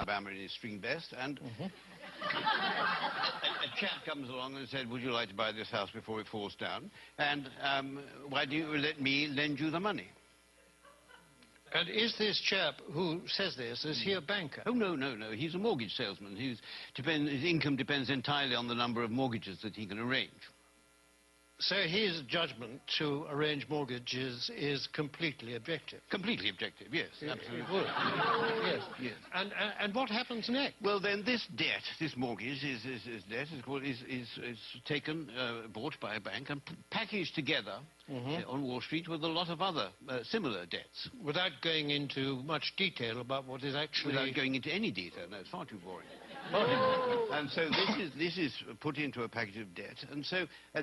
Alabama in his string vest, and a chap comes along and said, would you like to buy this house before it falls down? And why don't you let me lend you the money? And is this chap who says this, is he a banker? Oh, no, no, no. He's a mortgage salesman. His income depends entirely on the number of mortgages that he can arrange. So his judgment to arrange mortgages is completely objective? Completely objective, yes, absolutely. It would. Yes, yes. And what happens next? Well, then this debt, this mortgage, is debt, is taken, bought by a bank and packaged together on Wall Street with a lot of other similar debts. Without going into much detail about what is actually... Without going into any detail, no, it's far too boring. And so this is put into a package of debt, and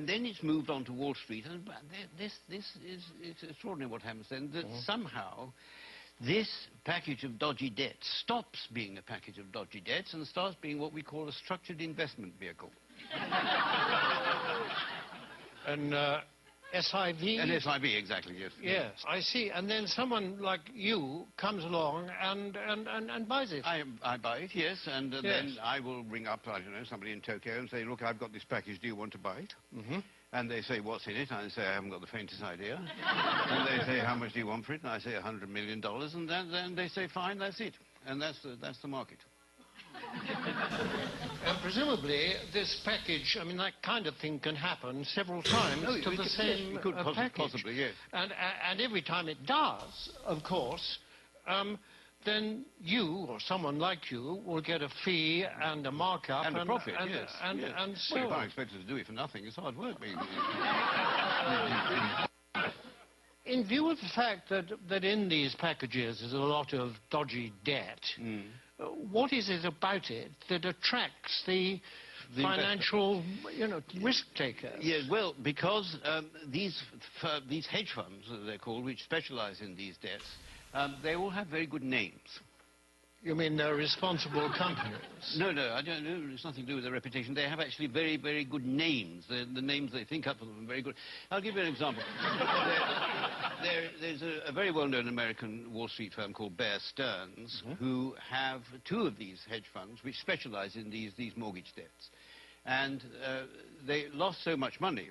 then it's moved on to Wall Street, and it's extraordinary what happens then, that somehow this package of dodgy debts stops being a package of dodgy debts and starts being what we call a structured investment vehicle. And SIV? An SIV, exactly, yes. Yes, I see. And then someone like you comes along and buys it. I buy it, yes, and then I will ring up, I don't know, somebody in Tokyo and say, look, I've got this package, do you want to buy it? And they say, what's in it? And I say, I haven't got the faintest idea. And they say, how much do you want for it? And I say, $100 million. And then they say, fine, that's it. And that's the market. And presumably, this package, I mean, that kind of thing can happen several times to the same package. Possibly, yes. And every time it does, of course, then you, or someone like you, will get a fee and a markup. And a profit, yes. And so well, you can't expect us to do it for nothing. It's hard work, maybe. In view of the fact that in these packages is a lot of dodgy debt, what is it about it that attracts the financial, risk taker? Yes, well, because these hedge funds, as they're called, which specialize in these debts, they all have very good names. You mean they're responsible companies? No, I don't know. It's nothing to do with their reputation. They have actually very, very good names. The names they think up for them are very good. I'll give you an example. There's a very well-known American Wall Street firm called Bear Stearns, who have two of these hedge funds which specialize in these mortgage debts. And they lost so much money,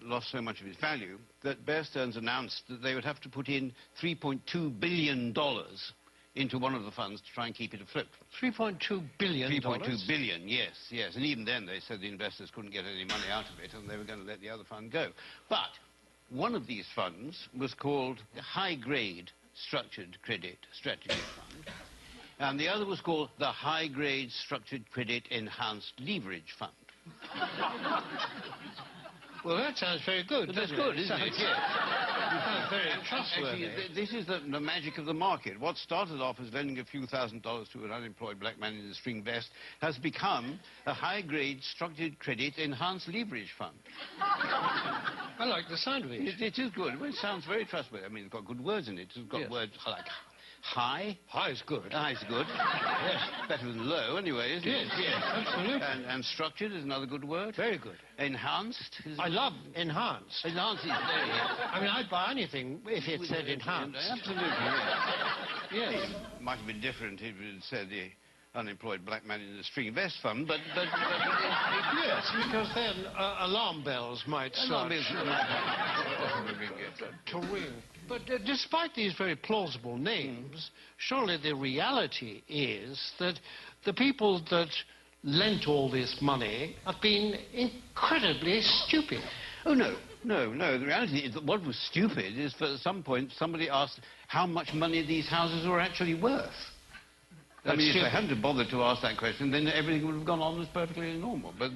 lost so much of its value, that Bear Stearns announced that they would have to put in $3.2 billion into one of the funds to try and keep it afloat. $3.2 billion? $3.2 billion, yes. And even then they said the investors couldn't get any money out of it and they were going to let the other fund go. But one of these funds was called the High Grade Structured Credit Strategy Fund, and the other was called the High Grade Structured Credit Enhanced Leverage Fund. Well, that sounds very good. That's good, isn't it? Yes. Sounds very trustworthy. Actually, this is the magic of the market. What started off as lending a few $1,000s to an unemployed black man in a string vest has become a high-grade structured credit enhanced leverage fund. I like the sound of it. It is good. Well, it sounds very trustworthy. I mean, it's got good words in it. It's got words like high. High is good. High is good. Yes. Better than low, anyway, isn't it? Yes, absolutely. And structured is another good word. Very good. Enhanced. I love enhanced. Enhanced is very good. I mean, I'd buy anything if it said enhanced. Absolutely, yes. Yes. It might have been different if it said the unemployed black man in the string vest fund, but yes, because then alarm bells might start to ring. But despite these very plausible names, surely the reality is that the people that lent all this money have been incredibly stupid. Oh, no. The reality is that what was stupid is, for some point, somebody asked how much money these houses were actually worth. I mean, if they hadn't bothered to ask that question, then everything would have gone on as perfectly normal. But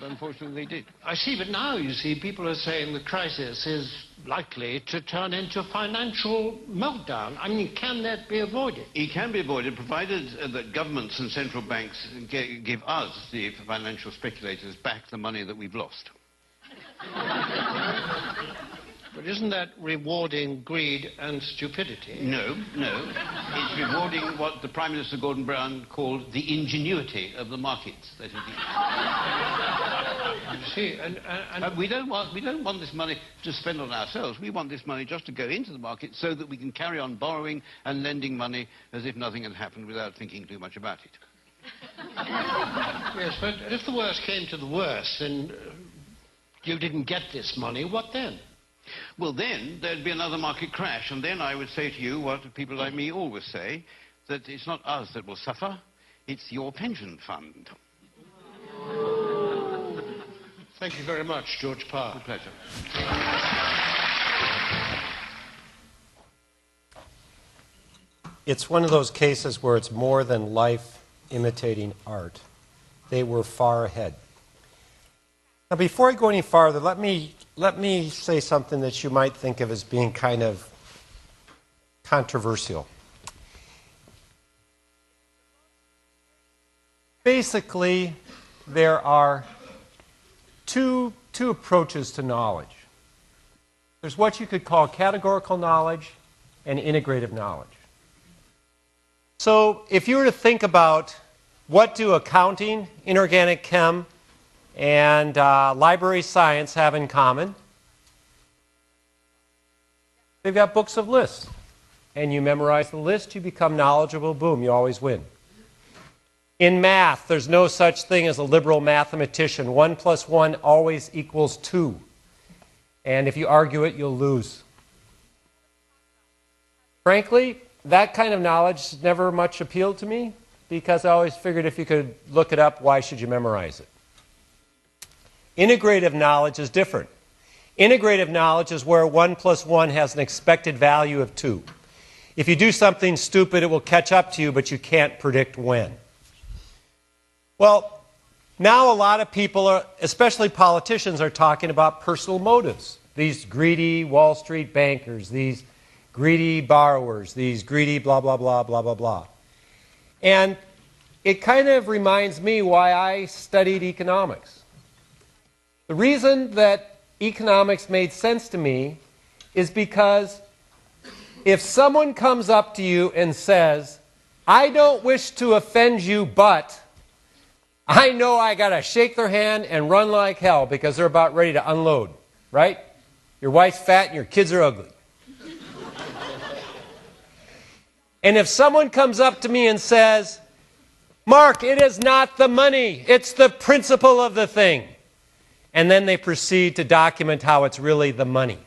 unfortunately, they did. I see, but now, you see, people are saying the crisis is likely to turn into financial meltdown. I mean, can that be avoided? It can be avoided, provided that governments and central banks give us, the financial speculators, back the money that we've lost. But isn't that rewarding greed and stupidity? No. It's rewarding what the Prime Minister Gordon Brown called the ingenuity of the markets. That is See, we don't want this money to spend on ourselves. We want this money just to go into the market so that we can carry on borrowing and lending money as if nothing had happened without thinking too much about it. Yes, but if the worst came to the worst and you didn't get this money, what then? Well, then there'd be another market crash, and then I would say to you what people like me always say, that it's not us that will suffer, it's your pension fund. Thank you very much, George Parr. A pleasure. It's one of those cases where it's more than life imitating art. They were far ahead. Now, before I go any farther, let me say something that you might think of as being kind of controversial. Basically, there are two approaches to knowledge. There's what you could call categorical knowledge and integrative knowledge. So if you were to think about what do accounting, inorganic chem, and library science have in common, they've got books of lists. And you memorize the list, you become knowledgeable, boom, you always win. In math, there's no such thing as a liberal mathematician. 1 + 1 always equals 2. And if you argue it, you'll lose. Frankly, that kind of knowledge never much appealed to me because I always figured if you could look it up, why should you memorize it? Integrative knowledge is different. Integrative knowledge is where 1 + 1 has an expected value of 2. If you do something stupid, it will catch up to you, but you can't predict when. Well, now a lot of people, especially politicians, are talking about personal motives. These greedy Wall Street bankers, these greedy borrowers, these greedy blah, blah, blah, blah, blah, blah. And it kind of reminds me why I studied economics. The reason that economics made sense to me is because if someone comes up to you and says, I don't wish to offend you, but I know I got to shake their hand and run like hell because they're about ready to unload, right? Your wife's fat and your kids are ugly. And if someone comes up to me and says, Mark, it is not the money, it's the principle of the thing. And then they proceed to document how it's really the money.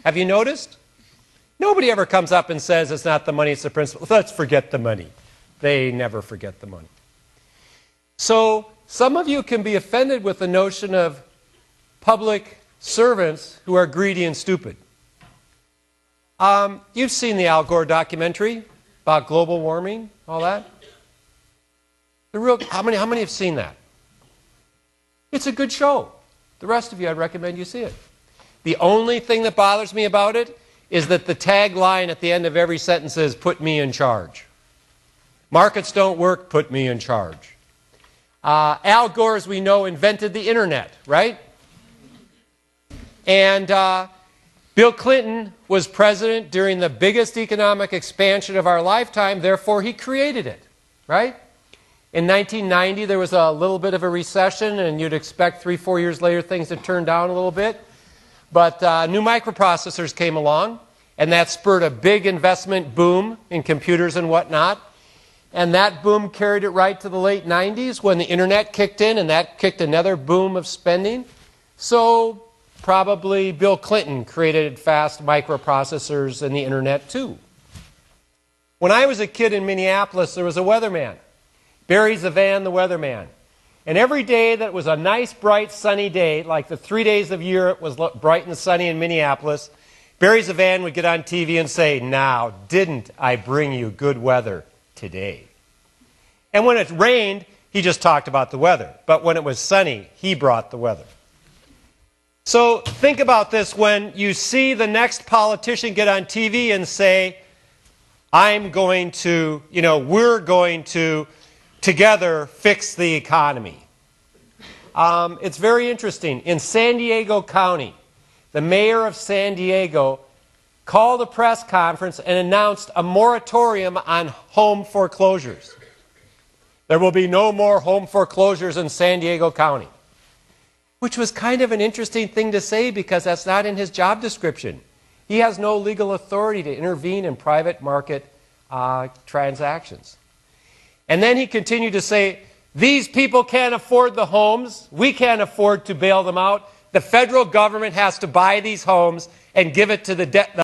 Have you noticed? Nobody ever comes up and says it's not the money, it's the principle. Let's forget the money. They never forget the money. So some of you can be offended with the notion of public servants who are greedy and stupid. You've seen the Al Gore documentary about global warming, all that. How many have seen that? It's a good show. The rest of you, I'd recommend you see it. The only thing that bothers me about it is that the tagline at the end of every sentence is, put me in charge. Markets don't work, put me in charge. Al Gore, as we know, invented the internet, right? And Bill Clinton was president during the biggest economic expansion of our lifetime, therefore he created it, right? In 1990, there was a little bit of a recession, and you'd expect 3-4 years later things to turn down a little bit. But new microprocessors came along, and that spurred a big investment boom in computers and whatnot. And that boom carried it right to the late 90s when the internet kicked in, and that kicked another boom of spending. So probably Bill Clinton created fast microprocessors and the internet too. When I was a kid in Minneapolis, there was a weatherman, Barry Zavan the weatherman. And every day that was a nice, bright, sunny day, like the 3 days of year it was bright and sunny in Minneapolis, Barry Zavan would get on TV and say, now, didn't I bring you good weather today? And when it rained, he just talked about the weather. But when it was sunny, he brought the weather. So think about this when you see the next politician get on TV and say, I'm going to, we're going to together fix the economy. It's very interesting. In San Diego County, the mayor of San Diego called a press conference and announced a moratorium on home foreclosures. There will be no more home foreclosures in San Diego County. which was kind of an interesting thing to say because that's not in his job description. He has no legal authority to intervene in private market transactions. And then he continued to say, these people can't afford the homes. We can't afford to bail them out. The federal government has to buy these homes and give it to the